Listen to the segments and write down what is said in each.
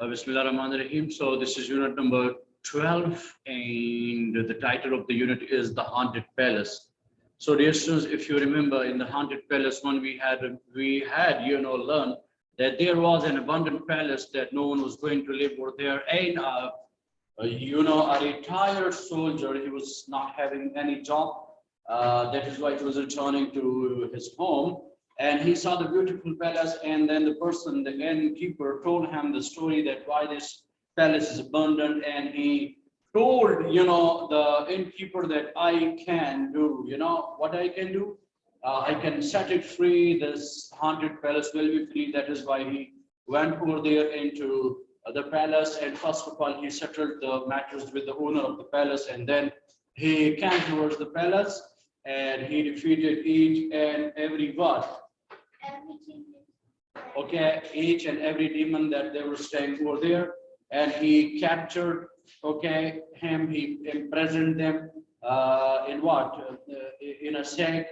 Bismillah Rahman Rahim. So this is unit number 12 and the title of the unit is The Haunted Palace. So dear students, if you remember in the Haunted Palace one we had learned that there was an abandoned palace that no one was going to live over there, and a retired soldier, he was not having any job. That is why he was returning to his home, and he saw the beautiful palace, and then the innkeeper told him the story that why this palace is abandoned, and he told the innkeeper that I can do, what I can do, I can set it free, this haunted palace will be free. That is why he went over there into the palace, and first of all he settled the matters with the owner of the palace, and then he came towards the palace and he defeated each and every each and every demon that they were staying over there, and he captured him, he imprisoned them in a sack,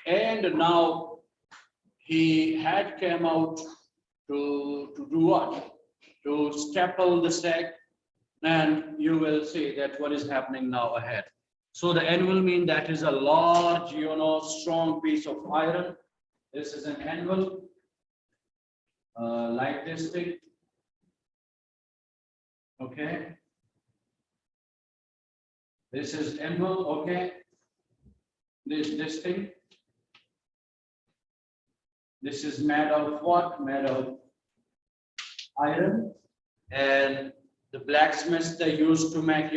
and now he had come out to do what? To staple the sack, and you will see that what is happening now ahead. So the anvil mean that is a large, strong piece of iron. This is an anvil, like this thing. This is anvil, this thing. This is made of what? Made of iron, and the blacksmiths they used to make,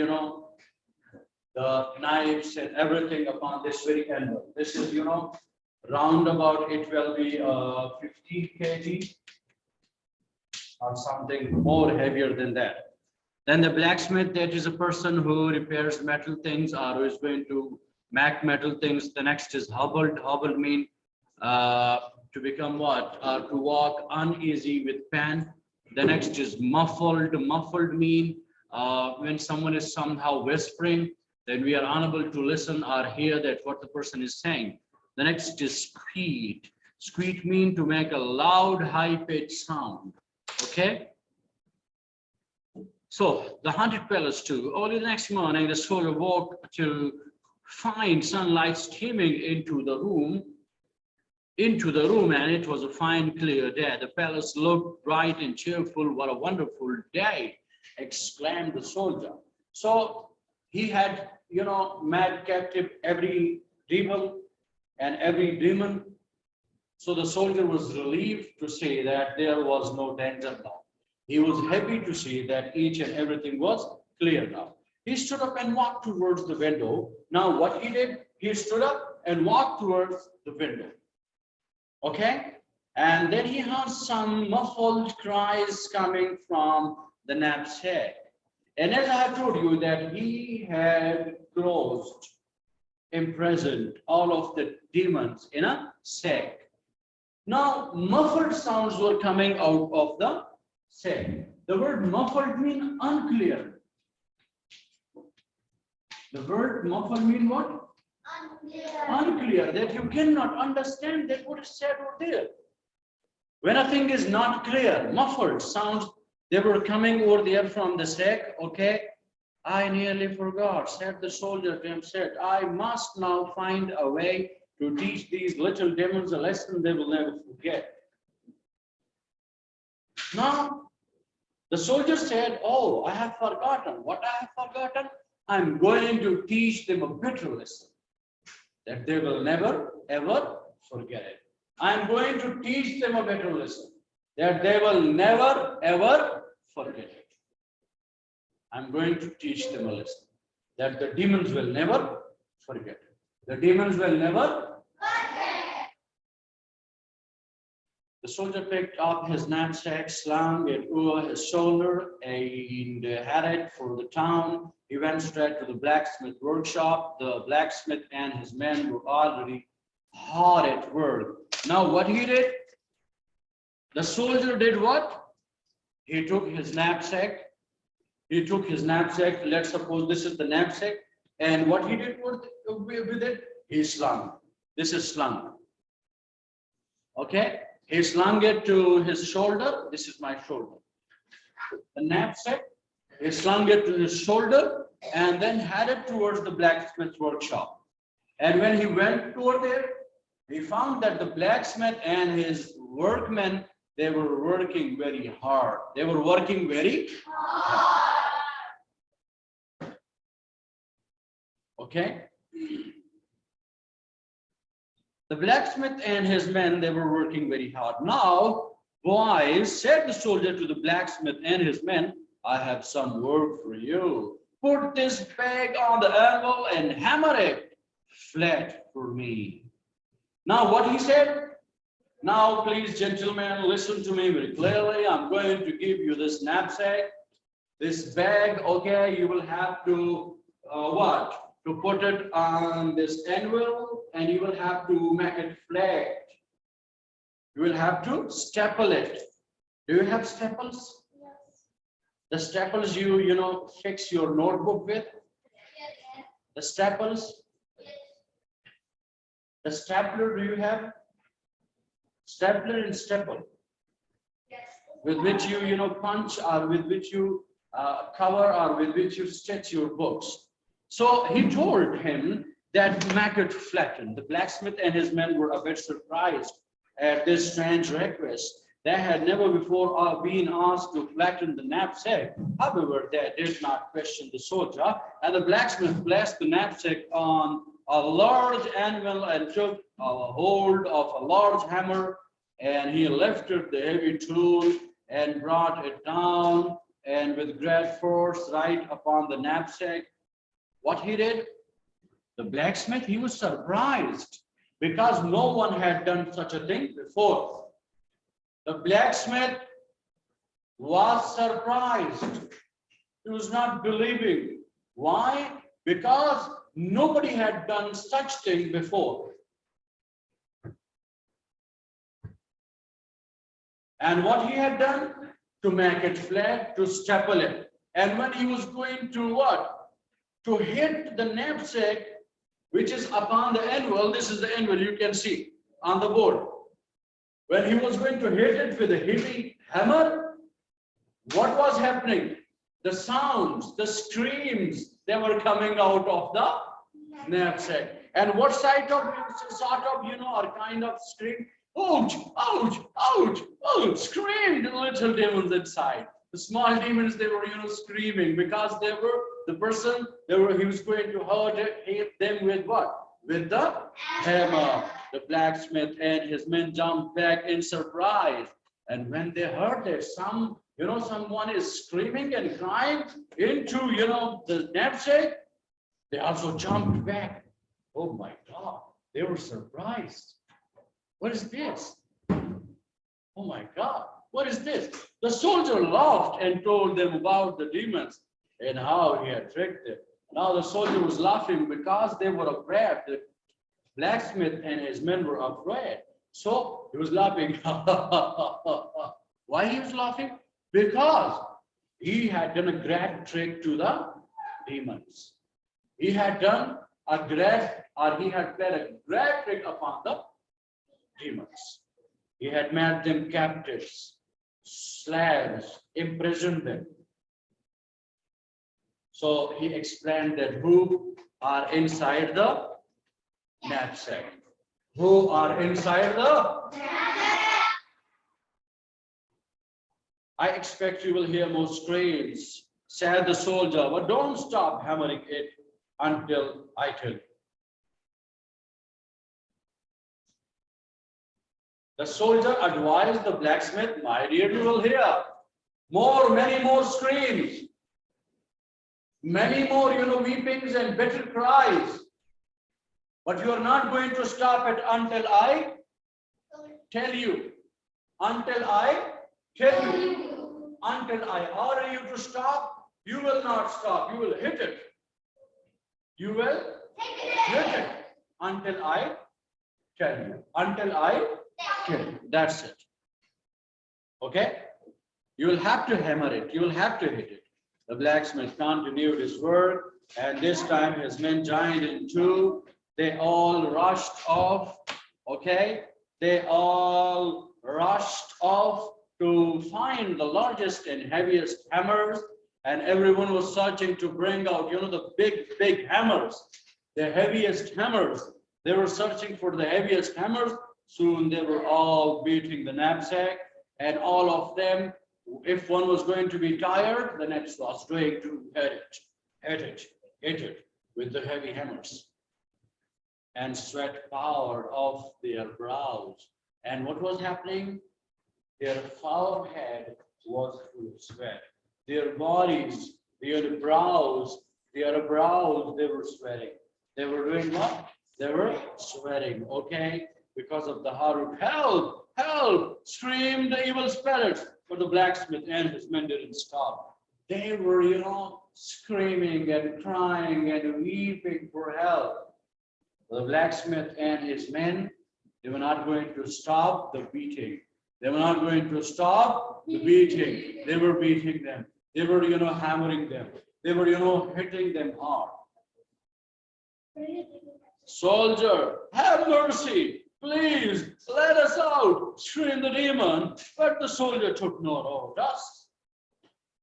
the knives and everything upon this very anvil. This is, round about it will be 50 kg or something more heavier than that. Then the blacksmith, that is a person who repairs metal things or who is going to make metal things. The next is hobbled. Hobbled mean to become what? To walk uneasy with pain. The next is muffled. Muffled mean when someone is somehow whispering, then we are unable to listen or hear that what the person is saying. The next is squeak. Squeak mean to make a loud, high-pitched sound. So the haunted palace too. Early the next morning, the soldier woke to find sunlight streaming into the room, and it was a fine, clear day. The palace looked bright and cheerful. What a wonderful day! Exclaimed the soldier. So he had, made captive every devil and every demon. So the soldier was relieved to see that there was no danger now. He was happy to see that each and everything was clear now. He stood up and walked towards the window. Now what he did, he stood up and walked towards the window. And then he heard some muffled cries coming from the knapsack. And as I have told you that he had closed, imprisoned all of the demons in a sack. Now muffled sounds were coming out of the sack. The word muffled means unclear. The word muffled means what? Unclear, that you cannot understand that what is said over there. When a thing is not clear, muffled sounds, they were coming over there from the sack. I nearly forgot, said the soldier to himself. I must now find a way to teach these little demons a lesson they will never forget. Now, the soldier said, oh, I have forgotten. What I have forgotten? I'm going to teach them a better lesson that they will never, ever forget it. I'm going to teach them a better lesson that they will never, ever forget it. I'm going to teach them a lesson that the demons will never forget it. The demons will never forget. The soldier picked up his knapsack, slung it over his shoulder, and headed for the town. He went straight to the blacksmith workshop. The blacksmith and his men were already hard at work. Now what he did? The soldier did what? He took his knapsack. Let's suppose this is the knapsack. And what he did with it? He slung. This is slung. He slung it to his shoulder. This is my shoulder. the knapsack, he slung it to his shoulder, and then headed towards the blacksmith's workshop. And when he went toward there, he found that the blacksmith and his workmen, they were working very hard. They were working very hard. Okay? The blacksmith and his men, they were working very hard. Now, boys, said the soldier to the blacksmith and his men, I have some work for you. Put this bag on the anvil and hammer it flat for me. Now, what he said? Now, please, gentlemen, listen to me very clearly. I'm going to give you this knapsack, this bag, okay? You will have to, what? To put it on this anvil, and you will have to make it flat. You will have to staple it. Do you have staples? Yes. The staples you fix your notebook with? Yes. The staples? Yes. The stapler, do you have? Stapler and staple. Yes. With which you punch, or with which you cover, or with which you stitch your books. So he told him that make it flatten. The blacksmith and his men were a bit surprised at this strange request. They had never before been asked to flatten the knapsack. However, they did not question the soldier, and the blacksmith placed the knapsack on a large anvil and took a hold of a large hammer, and he lifted the heavy tool and brought it down, and with great force right upon the knapsack. What he did? The blacksmith, he was surprised because no one had done such a thing before. The blacksmith was surprised. He was not believing. Why? Because nobody had done such thing before. And what he had done? To make it flat, to staple it. And when he was going to what? To hit the knapsack, which is upon the anvil, this is the anvil you can see on the board. When he was going to hit it with a heavy hammer, what was happening? The sounds, the screams, they were coming out of the knapsack. And what sort of are kind of scream? Ouch, ouch, ouch, ouch, screamed the little demons inside. The small demons, they were, screaming because they were the person, he was going to hit them with what? With the hammer. The blacksmith and his men jumped back in surprise. And when they heard that someone is screaming and crying into, the knapsack, they also jumped back. Oh my God, they were surprised. What is this? Oh my God, what is this? The soldier laughed and told them about the demons and how he had tricked them. Now the soldier was laughing because they were afraid. The blacksmith and his men were afraid. So he was laughing. Why he was laughing? Because he had done a great trick to the demons. He had done he had played a great trick upon the demons. He had made them captives, slaves, imprisoned them. So he explained that who are inside the knapsack. Who are inside the knapsack? I expect you will hear more screams, said the soldier, but don't stop hammering it until I tell you. The soldier advised the blacksmith, my dear, you will hear many more screams, many more, weepings and bitter cries. But you are not going to stop it until I tell you. Until I tell you. Until I order you to stop, you will not stop. You will hit it. You will hit it until I tell you. Until I tell you. That's it. Okay? You will have to hammer it. You will have to hit it. The blacksmith continued his work, and this time his men joined in two. They all rushed off. Okay? They all rushed off to find the largest and heaviest hammers, and everyone was searching to bring out, the big hammers, the heaviest hammers. They were searching for the heaviest hammers. Soon they were all beating the knapsack, and all of them, if one was going to be tired, the next was going to hit it with the heavy hammers. And sweat poured off their brows. And what was happening? Their forehead was full of sweat. Their bodies, their brows, they were sweating. They were doing what? They were sweating, okay? Because of the horror. Help! Help! Screamed the evil spirits. But the blacksmith and his men didn't stop. They were, screaming and crying and weeping for help. The blacksmith and his men, they were not going to stop the beating. They were not going to stop the beating. They were beating them. They were, hammering them. They were, hitting them hard. Soldier, have mercy. Please, let us out, screamed the demon. But the soldier took no notice.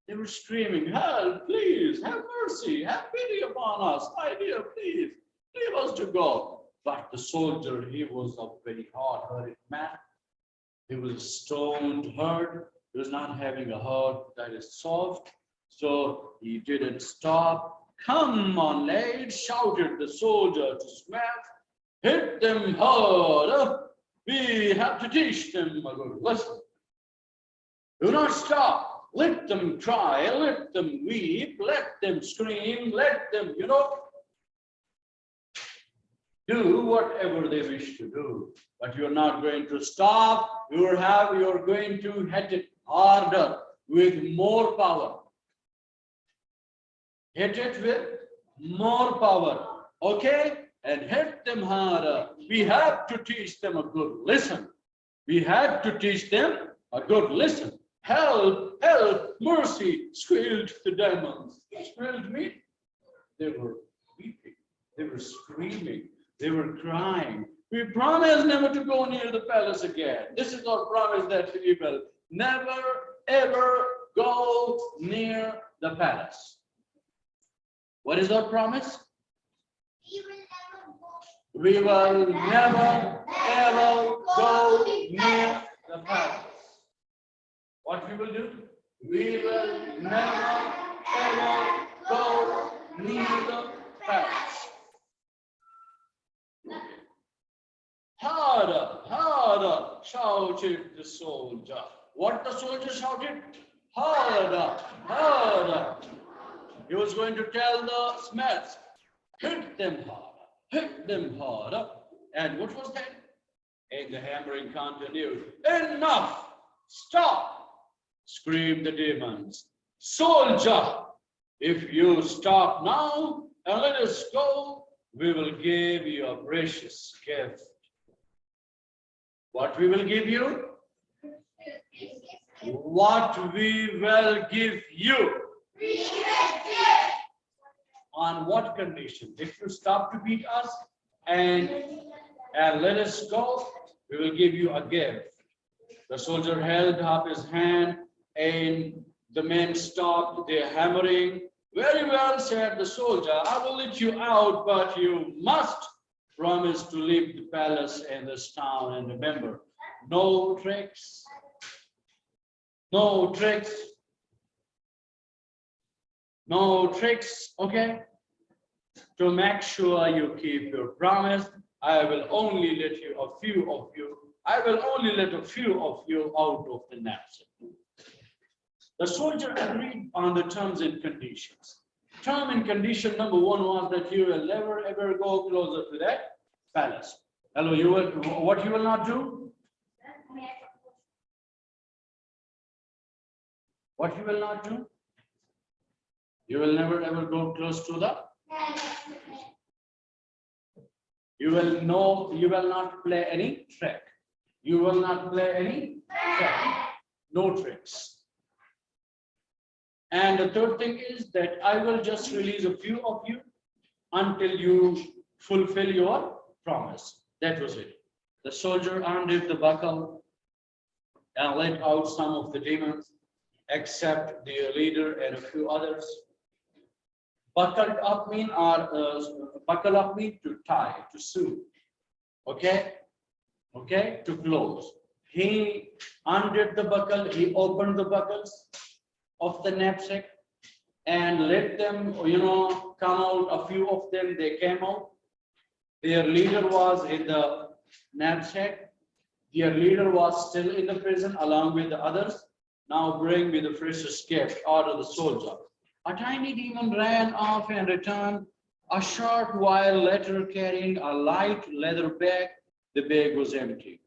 They were screaming, help, please, have mercy, have pity upon us. My dear, please, leave us to go. But the soldier, he was a very hard-hearted man. He was stoned hard. He was not having a heart that is soft. So he didn't stop. Come on, lads, shouted the soldier to Smith. Hit them hard. We have to teach them a good lesson. Do not stop. Let them cry. Let them weep. Let them scream. Let them, do whatever they wish to do. But you're not going to stop. You're going to hit it harder with more power. Hit it with more power. Okay? And hit them harder. We have to teach them a good lesson. We have to teach them a good lesson. Help, help, mercy, squealed the demons. Squealed me? They were weeping. They were screaming. They were crying. We promise never to go near the palace again. This is our promise that we will never, ever go near the palace. What is our promise? We will never, ever go near the palace. What we will do? We will never, ever go near the palace. Harder, harder, shouted the soldier. What the soldier shouted? Harder, harder. He was going to tell the smiths, hit them harder. Hit them harder. And what was that? And the hammering continued. Enough! Stop! Screamed the demons. Soldier, if you stop now and let us go, we will give you a precious gift. What we will give you? What we will give you. On what condition? If you stop to beat us and let us go, we will give you a gift. The soldier held up his hand and the men stopped their hammering. Very well, said the soldier, I will let you out, but you must promise to leave the palace and this town. And remember, no tricks, no tricks, no tricks, okay? To make sure you keep your promise, I will only let a few of you out of the knapsack. The soldier agreed on the terms and conditions. Term and condition number one was that you will never ever go closer to that palace. Hello, what you will not do? What you will not do? You will never ever go close to the. You will not play any trick. You will not play any trick. No tricks. And the third thing is that I will just release a few of you until you fulfill your promise. That was it. The soldier undid the buckle and let out some of the demons, except the leader and a few others. Buckled up mean buckle up mean to tie, to sew. Okay, okay, to close. He undid the buckle. He opened the buckles of the knapsack and let them, come out. A few of them, they came out. Their leader was in the knapsack. Their leader was still in the prison along with the others. Now bring me the fresh escaped out of the soldier. A tiny demon ran off and returned a short while later carrying a light leather bag. The bag was empty.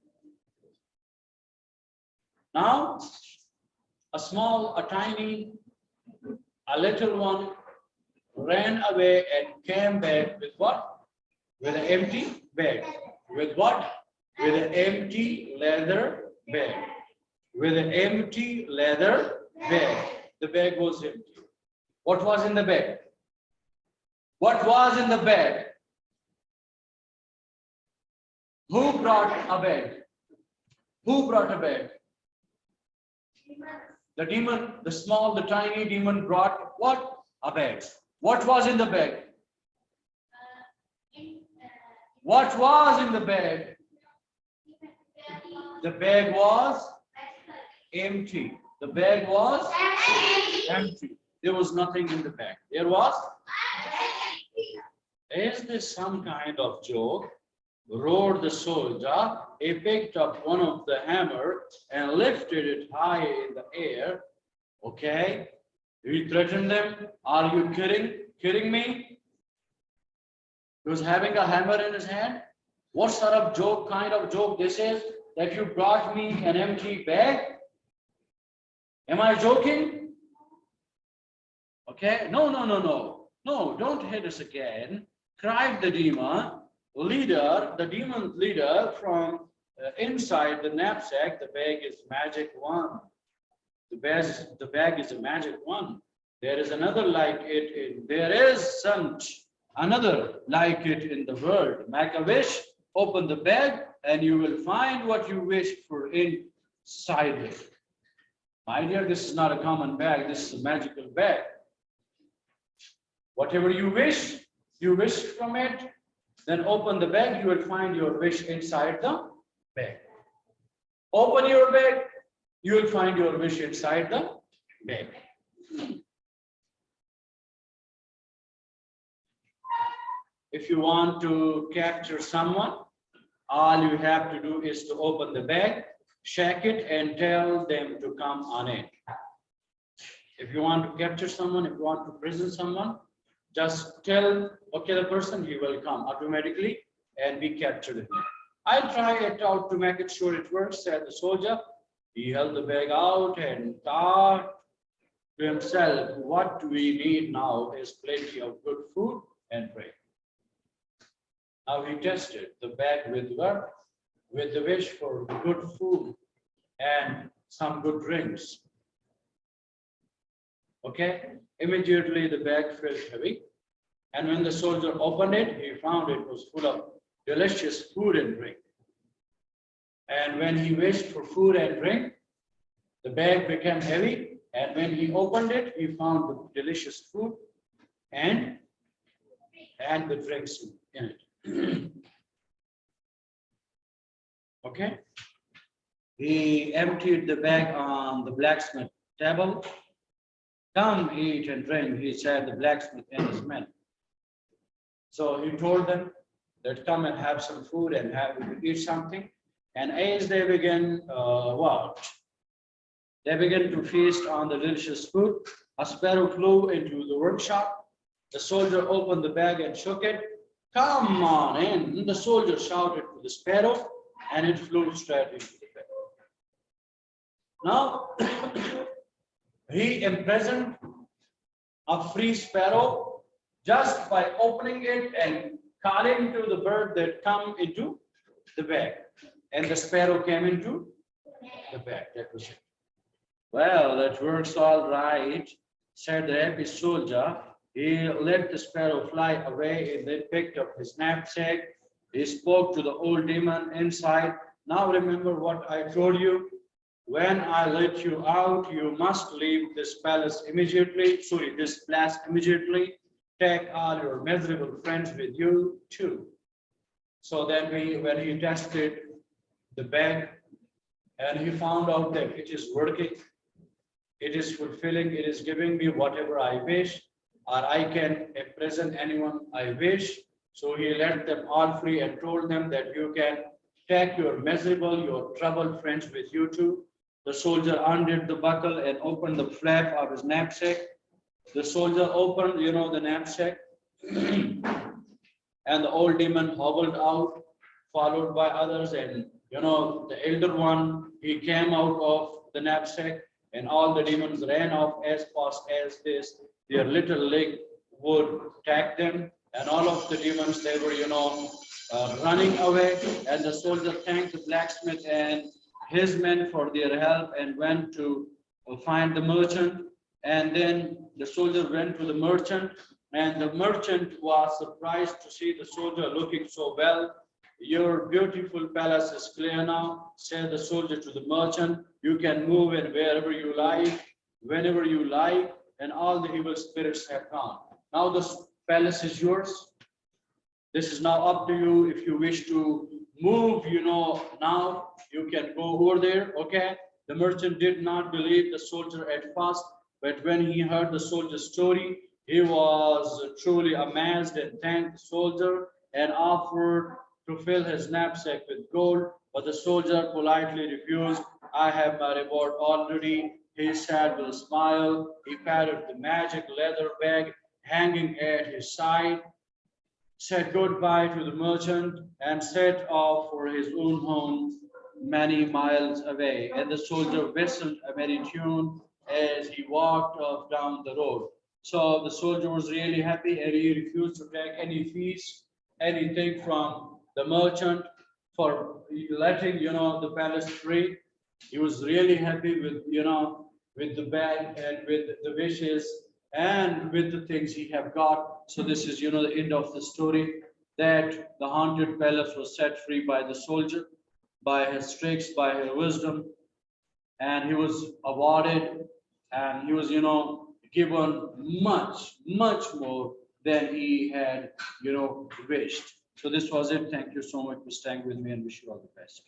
Now, a little one ran away and came back with what? With an empty bag. With what? With an empty leather bag. With an empty leather bag. The bag was empty. What was in the bag? What was in the bag? Who brought a bag? Who brought a bag? The demon, the tiny demon brought what? A bag. What was in the bag? What was in the bag? The bag was empty. The bag was empty. There was nothing in the bag. There was? Is this some kind of joke? Roared the soldier. He picked up one of the hammer and lifted it high in the air. Okay. He threatened them. Are you kidding me? He was having a hammer in his hand. What sort of joke, kind of joke this is? That you brought me an empty bag? Am I joking? Okay. No, don't hit us again. Cried the demon leader, the demon leader from inside the knapsack. The bag is magic one. The bag is a magic one. There is another like it. There is another like it in the world. Make a wish, open the bag, and you will find what you wish for inside it. My dear, this is not a common bag. This is a magical bag. Whatever you wish from it, then open the bag, you will find your wish inside the bag. Open your bag, you will find your wish inside the bag. If you want to capture someone, all you have to do is to open the bag, shake it, and tell them to come on it. If you want to capture someone, if you want to prison someone, just tell, okay, the person, he will come automatically and be captured. I'll try it out to make it sure it works, said the soldier. He held the bag out and thought to himself, what we need now is plenty of good food and drink. Now he tested the bag with what? With the wish for good food and some good drinks. Okay, immediately the bag felt heavy. And when the soldier opened it, he found it was full of delicious food and drink. And when he wished for food and drink, the bag became heavy. And when he opened it, he found the delicious food and the drinks in it. Okay. He emptied the bag on the blacksmith table. Come eat and drink, he said, the blacksmith and his men. So he told them that come and have some food and eat something. And as they began, they began to feast on the delicious food. A sparrow flew into the workshop. The soldier opened the bag and shook it. Come on in. The soldier shouted to the sparrow, and it flew straight into the bag. Now, he imprisoned a free sparrow just by opening it and calling to the bird that come into the bag. And the sparrow came into the bag. That was it. Well, that works all right, said the happy soldier. He let the sparrow fly away and then picked up his knapsack. He spoke to the old demon inside. Now remember what I told you. when I let you out, you must leave this palace immediately. Sorry, this place immediately. Take all your miserable friends with you too. So then when he tested the bag and he found out that it is working, it is fulfilling, it is giving me whatever I wish, or I can imprison anyone I wish. So he let them all free and told them that you can take your miserable, your troubled friends with you too. The soldier undid the buckle and opened the flap of his knapsack. The soldier opened, the knapsack, and the old demon hobbled out, followed by others. And the elder one, he came out of the knapsack, and all the demons ran off as fast as their little leg would take them. And all of the demons, they were, running away. And the soldier thanked the blacksmith and his men for their help and went to find the merchant. And then the soldier went to the merchant, and the merchant was surprised to see the soldier looking so well. Your beautiful palace is clear now, said the soldier to the merchant. You can move in wherever you like, whenever you like, and all the evil spirits have gone. Now the palace is yours. This is now up to you. If you wish to move, now you can go over there, okay? The merchant did not believe the soldier at first, but when he heard the soldier's story, he was truly amazed and thanked the soldier and offered to fill his knapsack with gold. But the soldier politely refused. I have my reward already, he said with a smile. He patted the magic leather bag hanging at his side, said goodbye to the merchant, and set off for his own home many miles away. And the soldier whistled a merry tune as he walked off down the road. So the soldier was really happy, and he refused to take any fees, anything from the merchant for letting the palace free. He was really happy with the bag and with the wishes and with the things he have got. So this is the end of the story, that the haunted palace was set free by the soldier, by his tricks, by his wisdom, and he was awarded, and he was given much more than he had wished. So this was it. Thank you so much for staying with me, and wish you all the best.